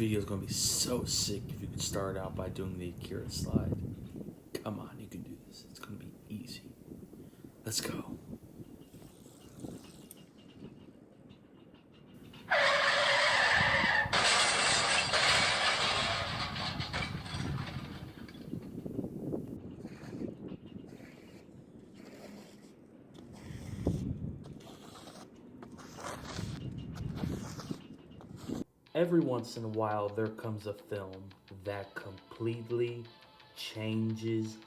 video is going to be so sick if you could start out by doing the Akira slide. Come on, you can do this. It's going to be easy. Let's go. Every once in a while, there comes a film that completely changes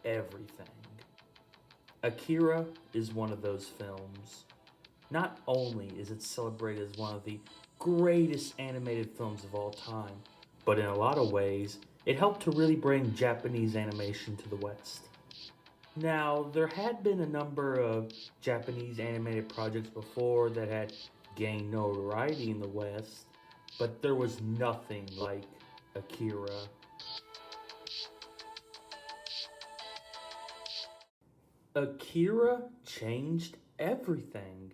everything. Akira is one of those films. Not only is it celebrated as one of the greatest animated films of all time, but in a lot of ways, it helped to really bring Japanese animation to the West. Now, there had been a number of Japanese animated projects before that had gained notoriety in the West, but there was nothing like Akira. Akira changed everything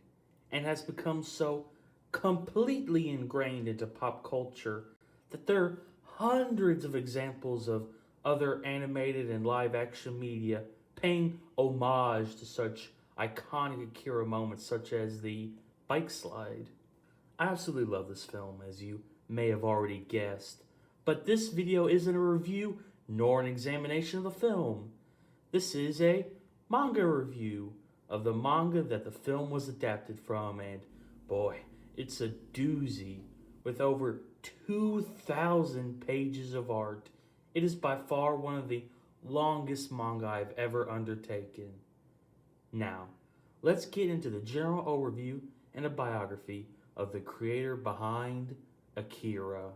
and has become so completely ingrained into pop culture that there are hundreds of examples of other animated and live action media paying homage to such iconic Akira moments such as the bike slide. I absolutely love this film, as you may have already guessed, but this video isn't a review nor an examination of the film. This is a manga review of the manga that the film was adapted from, and boy, it's a doozy. With over 2,000 pages of art, it is by far one of the longest manga I've ever undertaken. Now, let's get into the general overview and a biography of the creator behind Akira.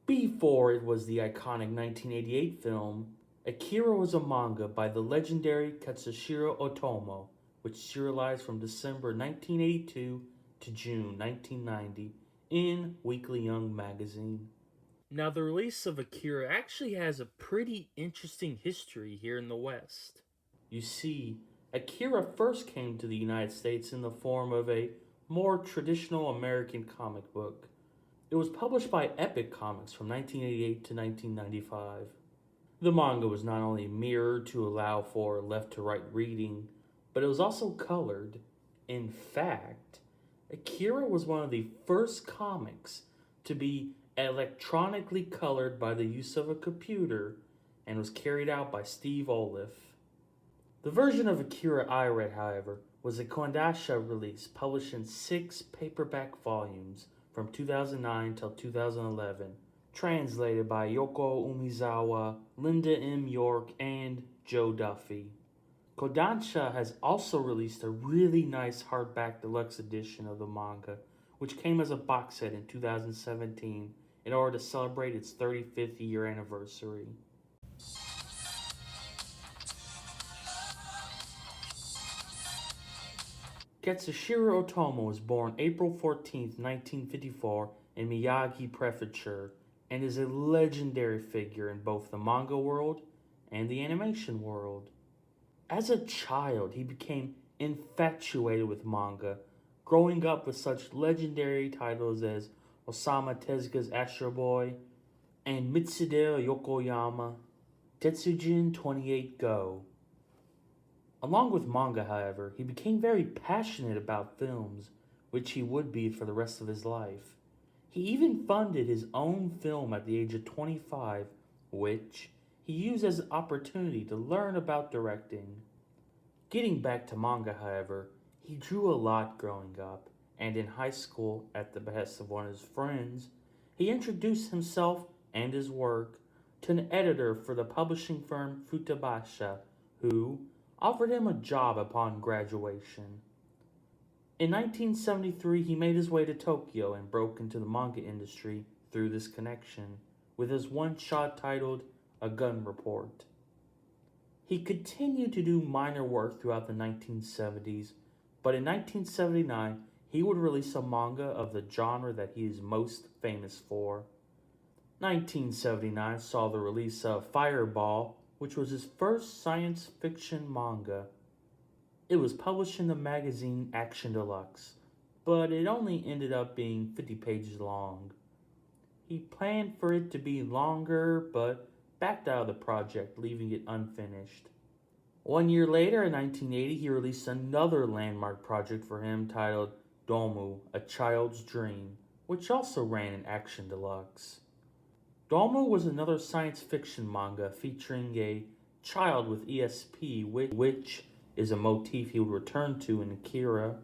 Before it was the iconic 1988 film, Akira was a manga by the legendary Katsushiro Otomo, which serialized from December 1982 to June 1990 in Weekly Young magazine. Now, the release of Akira actually has a pretty interesting history here in the West. You see, Akira first came to the United States in the form of a more traditional American comic book. It was published by Epic Comics from 1988 to 1995. The manga was not only mirrored to allow for left to right reading, but it was also colored. In fact, Akira was one of the first comics to be electronically colored by the use of a computer and was carried out by Steve Oliff. The version of Akira I read, however, was a Kodansha release published in 6 paperback volumes from 2009 till 2011, translated by Yoko Umizawa, Linda M. York, and Joe Duffy. Kodansha has also released a really nice hardback deluxe edition of the manga, which came as a box set in 2017 in order to celebrate its 35th year anniversary. Katsushiro Otomo was born April 14, 1954 in Miyagi Prefecture and is a legendary figure in both the manga world and the animation world. As a child, he became infatuated with manga, growing up with such legendary titles as Osamu Tezuka's Astro Boy and Mitsuda Yokoyama Tetsujin 28 Go. Along with manga, however, he became very passionate about films, which he would be for the rest of his life. He even funded his own film at the age of 25, which he used as an opportunity to learn about directing. Getting back to manga, however, he drew a lot growing up, and in high school, at the behest of one of his friends, he introduced himself and his work to an editor for the publishing firm Futabasha, who offered him a job upon graduation. In 1973, he made his way to Tokyo and broke into the manga industry through this connection, with his one-shot titled A Gun Report. He continued to do minor work throughout the 1970s, but in 1979, he would release a manga of the genre that he is most famous for. 1979 saw the release of Fireball, which was his first science fiction manga. It was published in the magazine Action Deluxe, but it only ended up being 50 pages long. He planned for it to be longer, but backed out of the project, leaving it unfinished. 1 year later, in 1980, he released another landmark project for him titled Domu, A Child's Dream, which also ran in Action Deluxe. Domu was another science fiction manga featuring a child with ESP, which is a motif he would return to in Akira.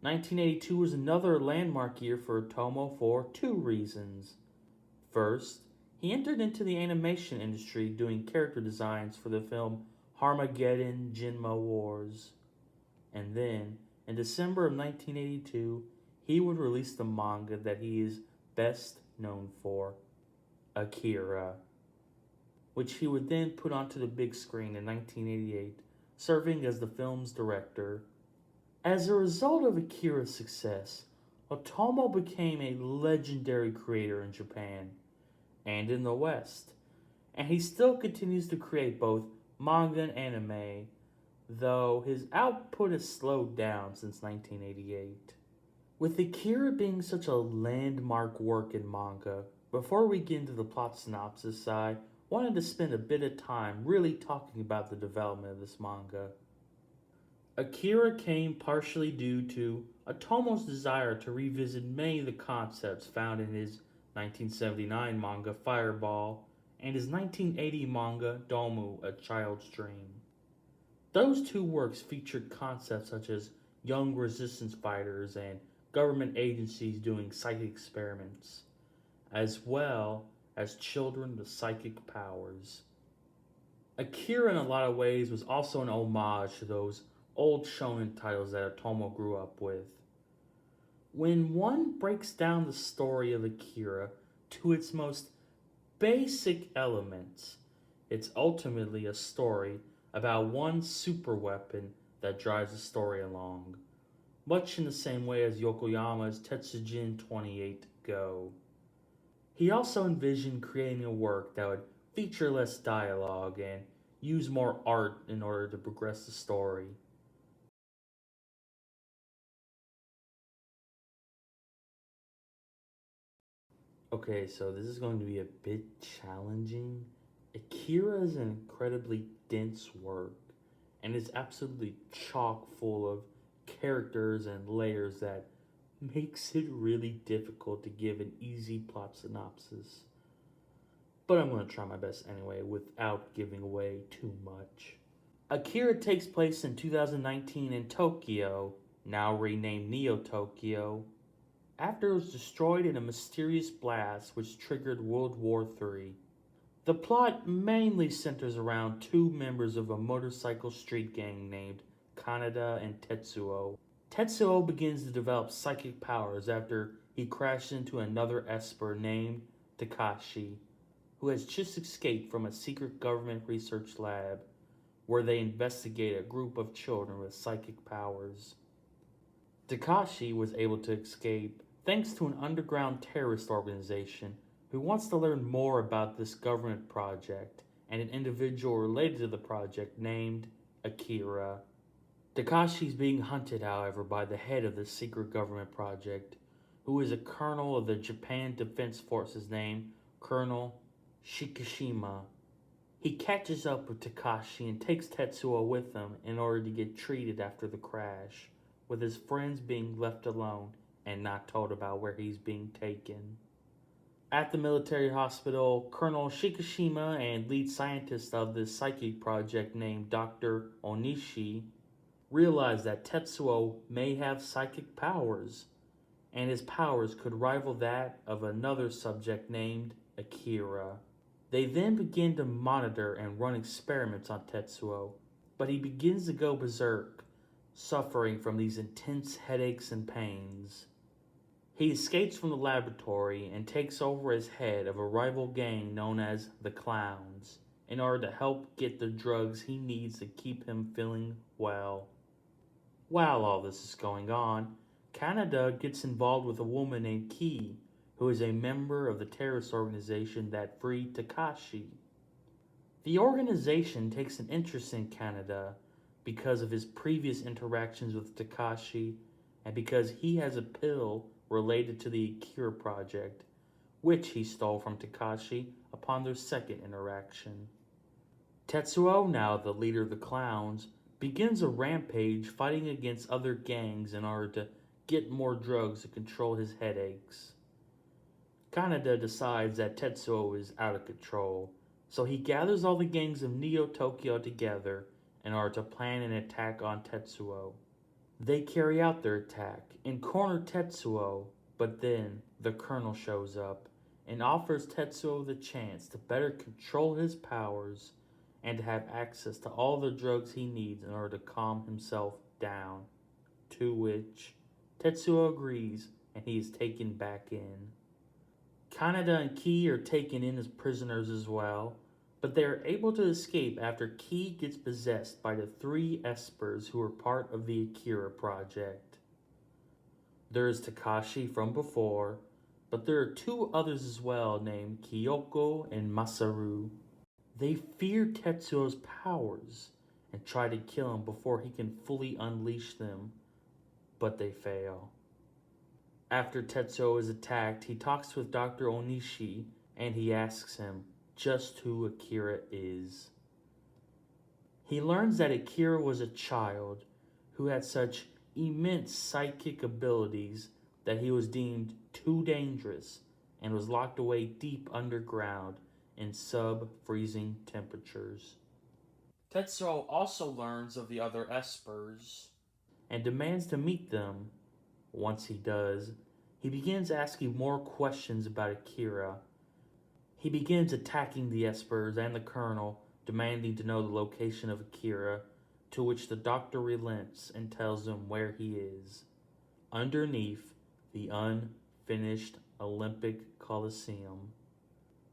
1982 was another landmark year for Otomo for two reasons. First, he entered into the animation industry doing character designs for the film Harmageddon Jinma Wars. And then, in December of 1982, he would release the manga that he is best known for, Akira, which he would then put onto the big screen in 1988, serving as the film's director. As a result of Akira's success, Otomo became a legendary creator in Japan and in the West, and he still continues to create both manga and anime, though his output has slowed down since 1988. With Akira being such a landmark work in manga, before we get into the plot synopsis, I wanted to spend a bit of time really talking about the development of this manga. Akira came partially due to Otomo's desire to revisit many of the concepts found in his 1979 manga Fireball and his 1980 manga Domu, A Child's Dream. Those two works featured concepts such as young resistance fighters and government agencies doing psychic experiments, as well as children with psychic powers. Akira, in a lot of ways, was also an homage to those old shonen titles that Otomo grew up with. When one breaks down the story of Akira to its most basic elements, it's ultimately a story about one superweapon that drives the story along, much in the same way as Yokoyama's Tetsujin 28 Go. He also envisioned creating a work that would feature less dialogue and use more art in order to progress the story. Okay, so this is going to be a bit challenging. Akira is an incredibly dense work and is absolutely chock full of characters and layers that makes it really difficult to give an easy plot synopsis. But I'm going to try my best anyway without giving away too much. Akira takes place in 2019 in Tokyo, now renamed Neo Tokyo, after it was destroyed in a mysterious blast which triggered World War III. The plot mainly centers around two members of a motorcycle street gang named Kaneda and Tetsuo. Tetsuo begins to develop psychic powers after he crashes into another Esper named Takashi, who has just escaped from a secret government research lab where they investigate a group of children with psychic powers. Takashi was able to escape thanks to an underground terrorist organization who wants to learn more about this government project and an individual related to the project named Akira. Takashi is being hunted, however, by the head of the secret government project, who is a colonel of the Japan Defense Forces named Colonel Shikishima. He catches up with Takashi and takes Tetsuo with him in order to get treated after the crash, with his friends being left alone and not told about where he's being taken. At the military hospital, Colonel Shikishima and lead scientist of this psychic project named Dr. Onishi realize that Tetsuo may have psychic powers, and his powers could rival that of another subject named Akira. They then begin to monitor and run experiments on Tetsuo, but he begins to go berserk, suffering from these intense headaches and pains. He escapes from the laboratory and takes over as head of a rival gang known as the Clowns in order to help get the drugs he needs to keep him feeling well. While all this is going on, Kaneda gets involved with a woman named Ki, who is a member of the terrorist organization that freed Takashi. The organization takes an interest in Kaneda because of his previous interactions with Takashi and because he has a pill related to the Akira project, which he stole from Takashi upon their second interaction. Tetsuo, now the leader of the clowns, begins a rampage fighting against other gangs in order to get more drugs to control his headaches. Kaneda decides that Tetsuo is out of control, so he gathers all the gangs of Neo Tokyo together in order to plan an attack on Tetsuo. They carry out their attack and corner Tetsuo, but then the Colonel shows up and offers Tetsuo the chance to better control his powers and to have access to all the drugs he needs in order to calm himself down. To which Tetsuo agrees and he is taken back in. Kaneda and Ki are taken in as prisoners as well, but they are able to escape after Ki gets possessed by the three espers who are part of the Akira project. There is Takashi from before, but there are two others as well named Kyoko and Masaru. They fear Tetsuo's powers and try to kill him before he can fully unleash them, but they fail. After Tetsuo is attacked, he talks with Dr. Onishi and he asks him just who Akira is. He learns that Akira was a child who had such immense psychic abilities that he was deemed too dangerous and was locked away deep underground in sub-freezing temperatures. Tetsuo also learns of the other espers and demands to meet them. Once he does, he begins asking more questions about Akira. He begins attacking the espers and the Colonel, demanding to know the location of Akira, to which the doctor relents and tells him where he is. Underneath the unfinished Olympic Coliseum.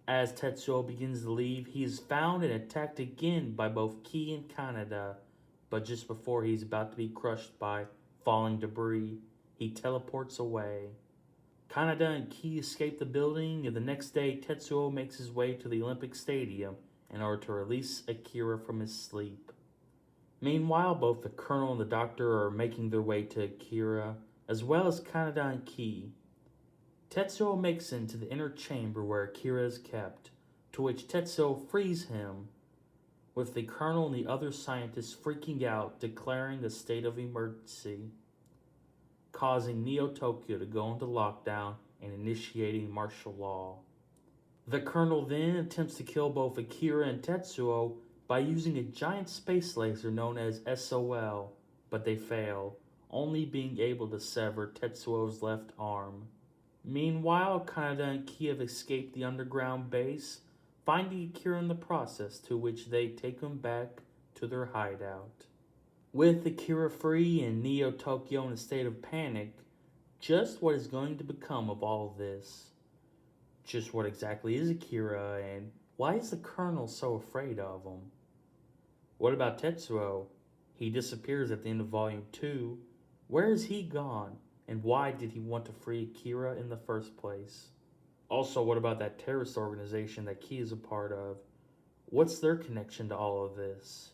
As Tetsuo begins to leave, he is found and attacked again by both Ki and Kaneda, but just before he's about to be crushed by falling debris, he teleports away. Kaneda and Ki escape the building, and the next day Tetsuo makes his way to the Olympic Stadium in order to release Akira from his sleep. Meanwhile, both the Colonel and the Doctor are making their way to Akira, as well as Kaneda and Ki. Tetsuo makes it into the inner chamber where Akira is kept, to which Tetsuo frees him, with the Colonel and the other scientists freaking out, declaring a state of emergency, causing Neo Tokyo to go into lockdown and initiating martial law. The Colonel then attempts to kill both Akira and Tetsuo by using a giant space laser known as SOL, but they fail, only being able to sever Tetsuo's left arm. Meanwhile, Kaneda and Ki have escaped the underground base, finding Akira in the process, to which they take him back to their hideout. With Akira free and Neo Tokyo in a state of panic, just what is going to become of all of this? Just what exactly is Akira, and why is the Colonel so afraid of him? What about Tetsuo? He disappears at the end of Volume 2. Where is he gone, and why did he want to free Akira in the first place? Also, what about that terrorist organization that Ki is a part of? What's their connection to all of this?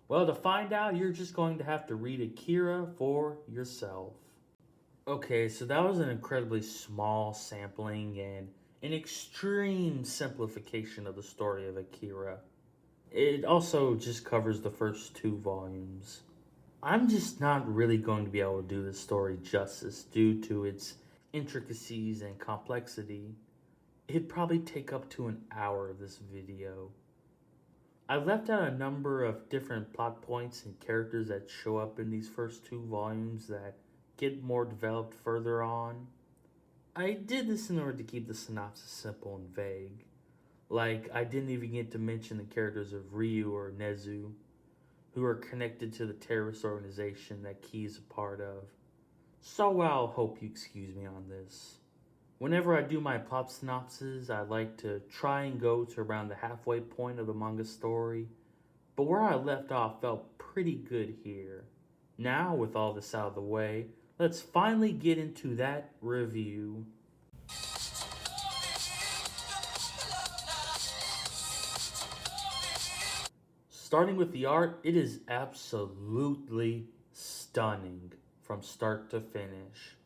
Well, to find out, you're just going to have to read Akira for yourself. Okay, so that was an incredibly small sampling and an extreme simplification of the story of Akira. It also just covers the first 2 volumes. I'm just not really going to be able to do this story justice due to its intricacies and complexity. It'd probably take up to an hour of this video. I left out a number of different plot points and characters that show up in these first 2 volumes that get more developed further on. I did this in order to keep the synopsis simple and vague. Like, I didn't even get to mention the characters of Ryu or Nezu, who are connected to the terrorist organization that Ki is a part of. So I'll hope you excuse me on this. Whenever I do my plot synopses, I like to try and go to around the halfway point of the manga story, but where I left off felt pretty good here. Now, with all this out of the way, let's finally get into that review. Starting with the art, it is absolutely stunning from start to finish.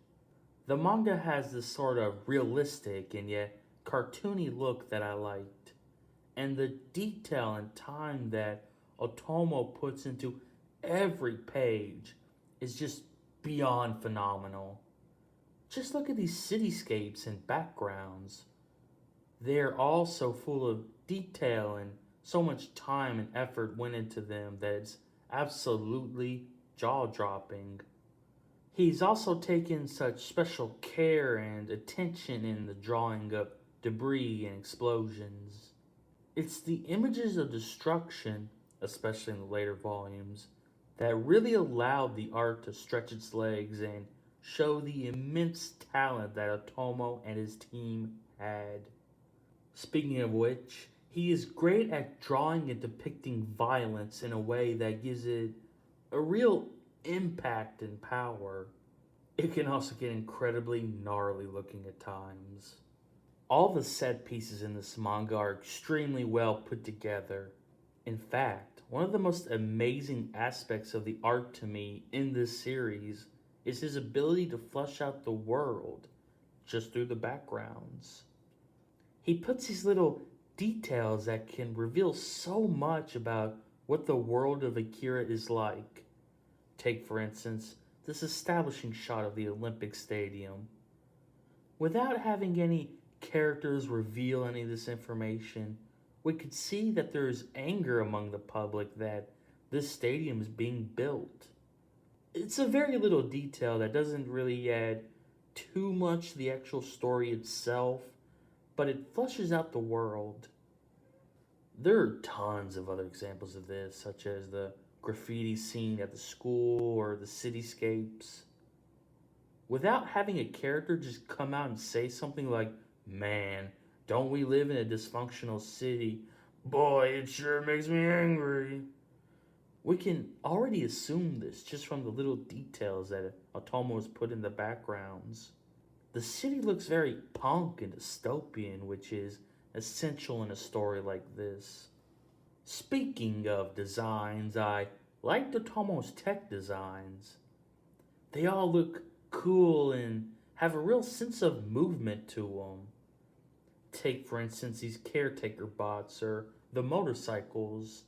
The manga has this sort of realistic and yet cartoony look that I liked, and the detail and time that Otomo puts into every page is just beyond phenomenal. Just look at these cityscapes and backgrounds. They're all so full of detail and so much time and effort went into them that it's absolutely jaw dropping. He's also taken such special care and attention in the drawing of debris and explosions. It's the images of destruction, especially in the later volumes, that really allowed the art to stretch its legs and show the immense talent that Otomo and his team had. Speaking of which, he is great at drawing and depicting violence in a way that gives it a real impact and power. It can also get incredibly gnarly looking at times. All the set pieces in this manga are extremely well put together. In fact, one of the most amazing aspects of the art to me in this series is his ability to flesh out the world just through the backgrounds. He puts these little details that can reveal so much about what the world of Akira is like. Take, for instance, this establishing shot of the Olympic Stadium. Without having any characters reveal any of this information, we could see that there is anger among the public that this stadium is being built. It's a very little detail that doesn't really add too much to the actual story itself, but it fleshes out the world. There are tons of other examples of this, such as the graffiti scene at the school or the cityscapes. Without having a character just come out and say something like, "Man, don't we live in a dysfunctional city? Boy, it sure makes me angry." We can already assume this just from the little details that Otomo has put in the backgrounds. The city looks very punk and dystopian, which is essential in a story like this. Speaking of designs, I like Otomo's tech designs. They all look cool and have a real sense of movement to them. Take, for instance, these caretaker bots or the motorcycles.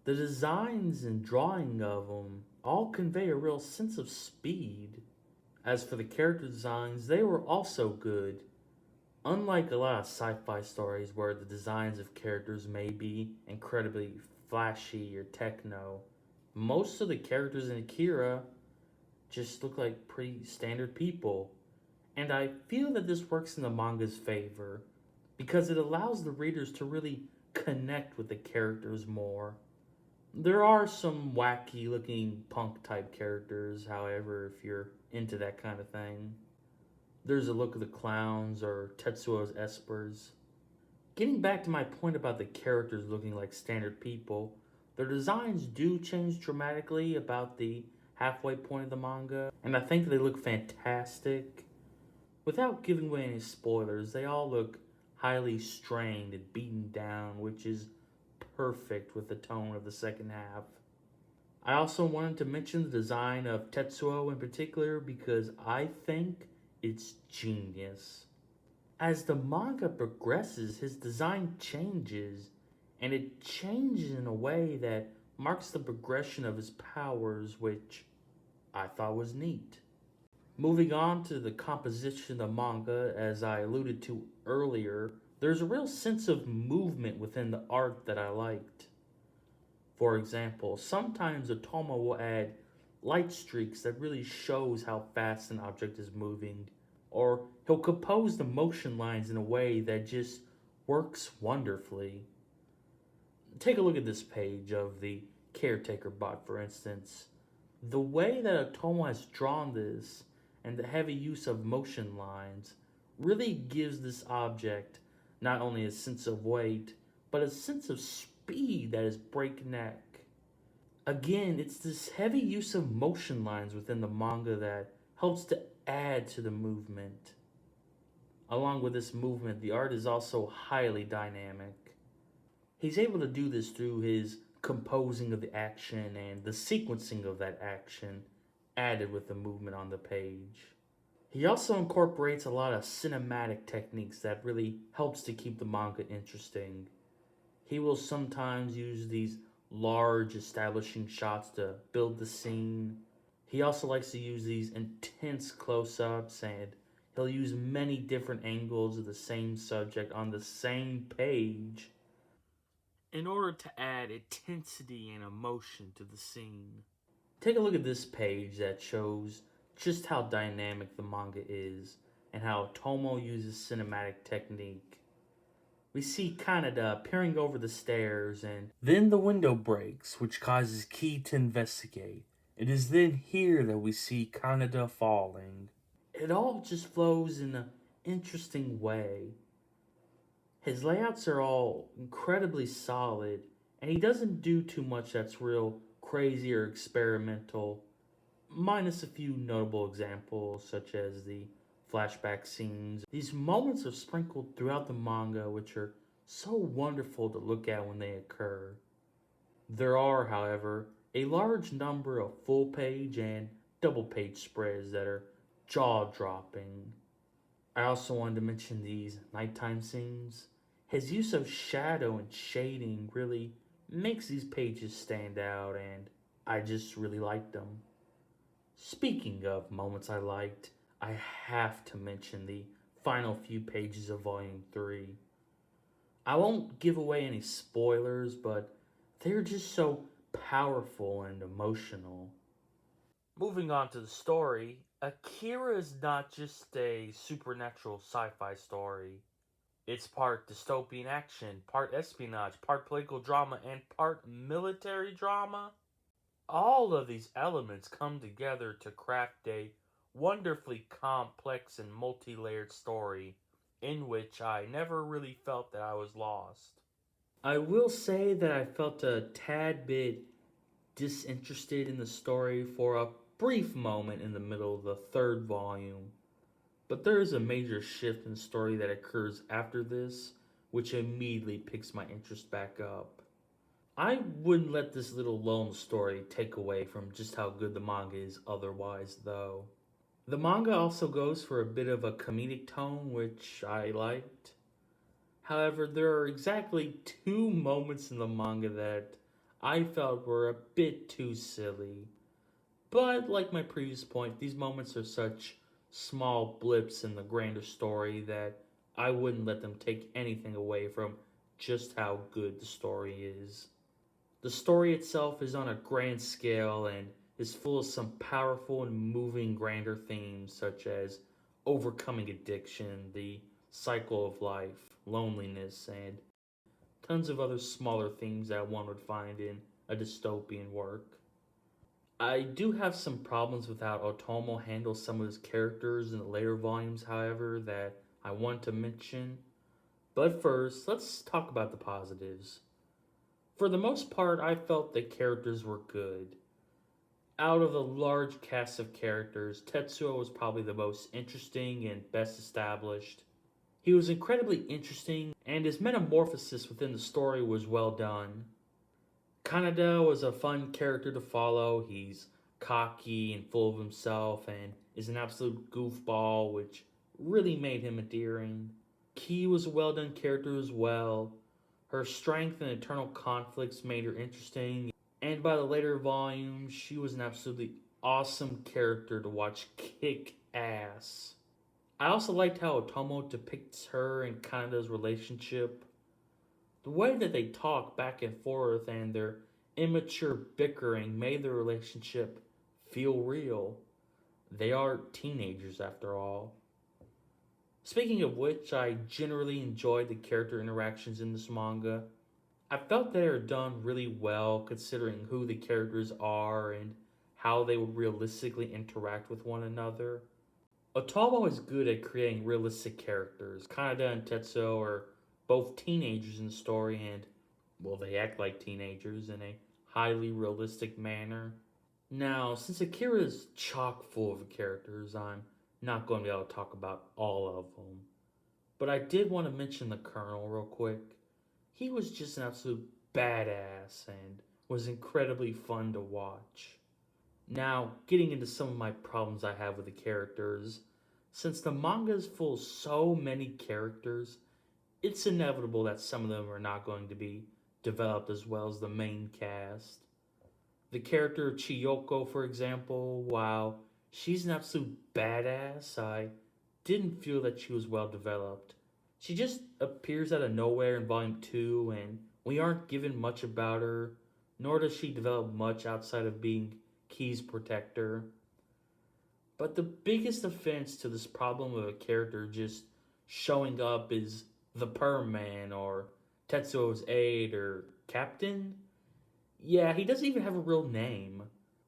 The designs and drawing of them all convey a real sense of speed. As for the character designs, they were also good. Unlike a lot of sci-fi stories where the designs of characters may be incredibly flashy or techno, most of the characters in Akira just look like pretty standard people. And I feel that this works in the manga's favor because it allows the readers to really connect with the characters more. There are some wacky looking punk type characters, however, if you're into that kind of thing. There's a look of the clowns or Tetsuo's espers. Getting back to my point about the characters looking like standard people, their designs do change dramatically about the halfway point of the manga, and I think they look fantastic. Without giving away any spoilers, they all look highly strained and beaten down, which is perfect with the tone of the second half. I also wanted to mention the design of Tetsuo in particular because I think it's genius. As the manga progresses, his design changes, and it changes in a way that marks the progression of his powers, which I thought was neat. Moving on to the composition of the manga, as I alluded to earlier, there's a real sense of movement within the art that I liked. For example, sometimes Otomo will add light streaks that really shows how fast an object is moving, or he'll compose the motion lines in a way that just works wonderfully. Take a look at this page of the caretaker bot, for instance. The way that Otomo has drawn this and the heavy use of motion lines really gives this object not only a sense of weight, but a sense of speed that is breakneck. Again, it's this heavy use of motion lines within the manga that helps to add to the movement. Along with this movement, the art is also highly dynamic. He's able to do this through his composing of the action and the sequencing of that action added with the movement on the page. He also incorporates a lot of cinematic techniques that really helps to keep the manga interesting. He will sometimes use these large establishing shots to build the scene. He also likes to use these intense close ups, and he'll use many different angles of the same subject on the same page in order to add intensity and emotion to the scene. Take a look at this page that shows just how dynamic the manga is and how Tomo uses cinematic technique. We see Kaneda peering over the stairs, and then the window breaks, which causes Ki to investigate. It is then here that we see Kaneda falling. It all just flows in an interesting way. His layouts are all incredibly solid, and he doesn't do too much that's real crazy or experimental, minus a few notable examples, such as the flashback scenes. These moments are sprinkled throughout the manga, which are so wonderful to look at when they occur. There are, however, a large number of full page and double page spreads that are jaw dropping. I also wanted to mention these nighttime scenes. His use of shadow and shading really makes these pages stand out, and I just really liked them. Speaking of moments I liked, I have to mention the final few pages of Volume 3. I won't give away any spoilers, but they're just so powerful and emotional. Moving on to the story, Akira is not just a supernatural sci fi story. It's part dystopian action, part espionage, part political drama, and part military drama. All of these elements come together to craft a wonderfully complex and multi layered story in which I never really felt that I was lost. I will say that I felt a tad bit disinterested in the story for a brief moment in the middle of the third volume, but there is a major shift in the story that occurs after this, which immediately picks my interest back up. I wouldn't let this little lone story take away from just how good the manga is otherwise, though. The manga also goes for a bit of a comedic tone, which I liked. However, there are exactly two moments in the manga that I felt were a bit too silly. But, like my previous point, these moments are such small blips in the grander story that I wouldn't let them take anything away from just how good the story is. The story itself is on a grand scale and is full of some powerful and moving grander themes such as overcoming addiction, the cycle of life, loneliness, and tons of other smaller themes that one would find in a dystopian work. I do have some problems with how Otomo handles some of his characters in the later volumes, however, that I want to mention. But first, let's talk about the positives. For the most part, I felt the characters were good. Out of the large cast of characters, Tetsuo was probably the most interesting and best established. He was incredibly interesting, and his metamorphosis within the story was well done. Kaneda was a fun character to follow. He's cocky and full of himself, and is an absolute goofball, which really made him endearing. Ki was a well done character as well. Her strength and internal conflicts made her interesting, and by the later volumes, she was an absolutely awesome character to watch kick ass. I also liked how Otomo depicts her and Kaneda's relationship. The way that they talk back and forth and their immature bickering made their relationship feel real. They are teenagers after all. Speaking of which, I generally enjoyed the character interactions in this manga. I felt they are done really well considering who the characters are and how they would realistically interact with one another. Otomo is good at creating realistic characters. Kaneda and Tetsuo are both teenagers in the story and, well, they act like teenagers in a highly realistic manner. Now, since Akira is chock full of characters, I'm not going to be able to talk about all of them. But I did want to mention the Colonel real quick. He was just an absolute badass and was incredibly fun to watch. Now, getting into some of my problems I have with the characters. Since the manga is full of so many characters, it's inevitable that some of them are not going to be developed as well as the main cast. The character Chiyoko, for example, while she's an absolute badass, I didn't feel that she was well developed. She just appears out of nowhere in Volume 2, and we aren't given much about her, nor does she develop much outside of being Key's protector. But the biggest offense to this problem of a character just showing up is the Perm Man or Tetsuo's aide or captain. Yeah, he doesn't even have a real name.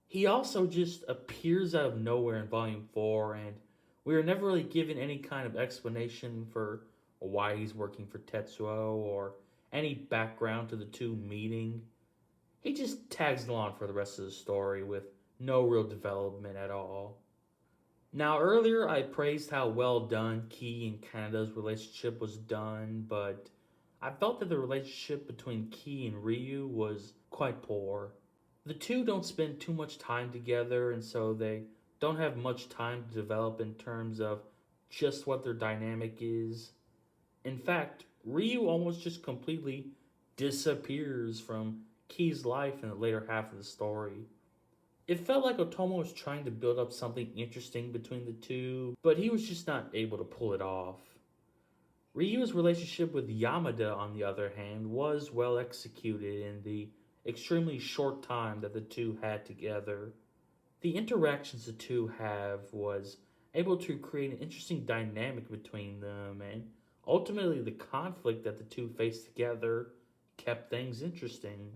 He also just appears out of nowhere in Volume 4, and we are never really given any kind of explanation for why he's working for Tetsuo or any background to the two meeting. He just tags along for the rest of the story with no real development at all. Now, earlier I praised how well done Key and Canada's relationship was done, but I felt that the relationship between Key and Ryu was quite poor. The two don't spend too much time together, and so they don't have much time to develop in terms of just what their dynamic is. In fact, Ryu almost just completely disappears from Key's life in the later half of the story. It felt like Otomo was trying to build up something interesting between the two, but he was just not able to pull it off. Ryu's relationship with Yamada, on the other hand, was well executed in the extremely short time that the two had together. The interactions the two have was able to create an interesting dynamic between them, and ultimately the conflict that the two faced together kept things interesting.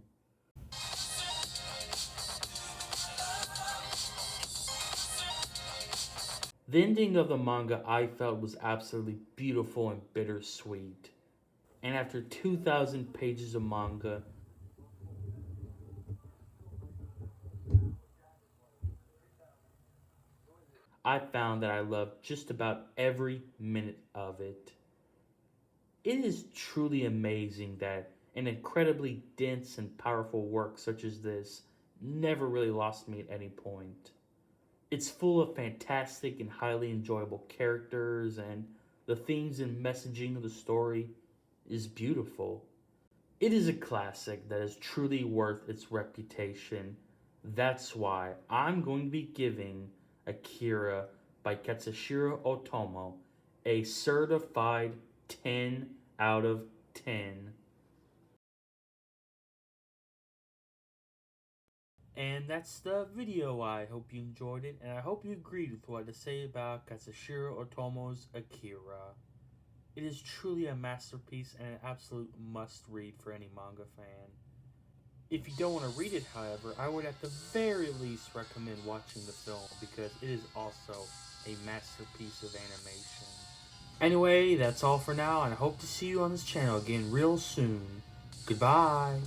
The ending of the manga I felt was absolutely beautiful and bittersweet. And after 2,000 pages of manga, I found that I loved just about every minute of it. It is truly amazing that an incredibly dense and powerful work such as this never really lost me at any point. It's full of fantastic and highly enjoyable characters, and the themes and messaging of the story is beautiful. It is a classic that is truly worth its reputation. That's why I'm going to be giving Akira by Katsushiro Otomo a certified 10 out of 10. And that's the video. I hope you enjoyed it, and I hope you agreed with what I had to say about Katsushiro Otomo's Akira. It is truly a masterpiece and an absolute must read for any manga fan. If you don't want to read it, however, I would at the very least recommend watching the film because it is also a masterpiece of animation. Anyway, that's all for now, and I hope to see you on this channel again real soon. Goodbye!